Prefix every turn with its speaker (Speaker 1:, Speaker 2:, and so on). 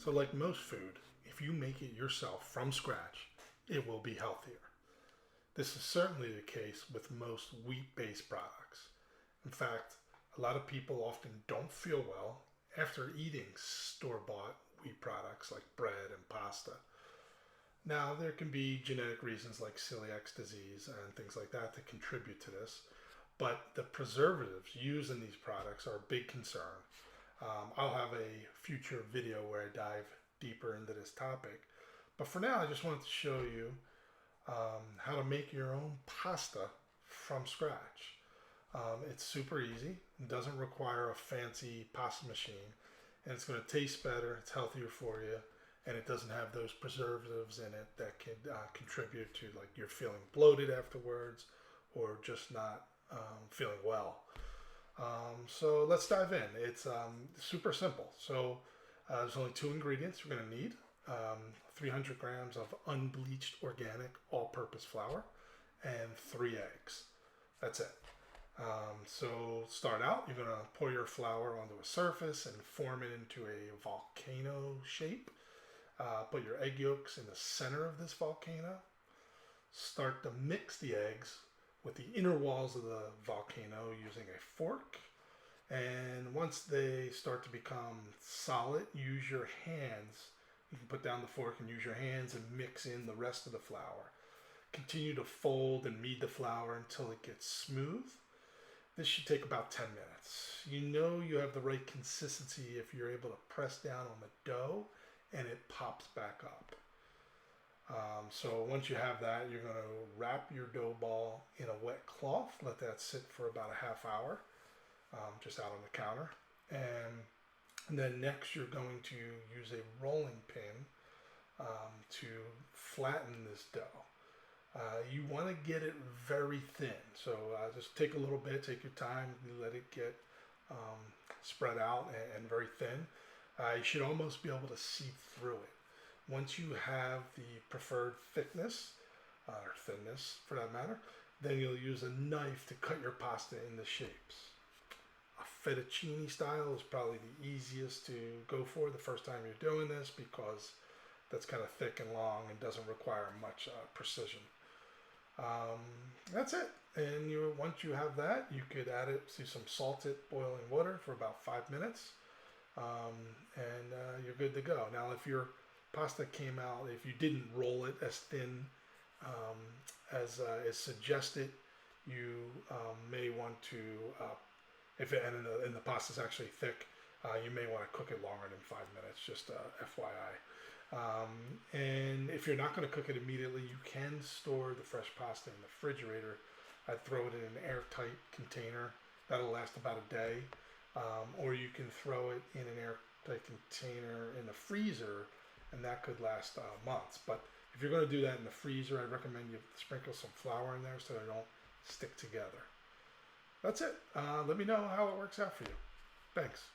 Speaker 1: So, like most food, if you make it yourself from scratch, it will be healthier. This is certainly the case with most wheat based products. In fact, a lot of people often don't feel well after eating store bought wheat products like bread and pasta. Now, there can be genetic reasons like celiac disease and things like that that contribute to this, but the preservatives used in these products are a big concern. I'll have a future video where I dive deeper into this topic. But for now, I just wanted to show you how to make your own pasta from scratch. It's super easy. It doesn't require a fancy pasta machine, and it's going to taste better. It's healthier for you, and it doesn't have those preservatives in it that can contribute to like you're feeling bloated afterwards or just not feeling well. So let's dive in. It's super simple. So there's only two ingredients we're going to need. 300 grams of unbleached organic all-purpose flour and 3 eggs. That's it. So start out, you're going to pour your flour onto a surface and form it into a volcano shape. Put your egg yolks in the center of this volcano. Start to mix the eggs with the inner walls of the volcano using a fork. And once they start to become solid, use your hands. You can put down the fork and use your hands and mix in the rest of the flour. Continue to fold and knead the flour until it gets smooth. This should take about 10 minutes. You know you have the right consistency if you're able to press down on the dough and it pops back up. So once you have that, you're going to wrap your dough ball in a wet cloth. Let that sit for about a half hour, just out on the counter. And then next, you're going to use a rolling pin to flatten this dough. You want to get it very thin. So just take a little bit, take your time, let it get spread out and very thin. You should almost be able to see through it. Once you have the preferred thickness, or thinness for that matter, then you'll use a knife to cut your pasta into shapes. A fettuccine style is probably the easiest to go for the first time you're doing this because that's kind of thick and long and doesn't require much precision. That's it. And once you have that, you could add it to some salted boiling water for about 5 minutes. And you're good to go. Now, if your pasta came out, if you didn't roll it as thin as is suggested, you may want to, and the pasta is actually thick, you may want to cook it longer than 5 minutes, just FYI. And if you're not going to cook it immediately, you can store the fresh pasta in the refrigerator. I'd throw it in an airtight container. That'll last about a day. Or you can throw it in an airtight container in the freezer, and that could last months. But if you're going to do that in the freezer, I recommend you sprinkle some flour in there so they don't stick together. That's it. Let me know how it works out for you. Thanks.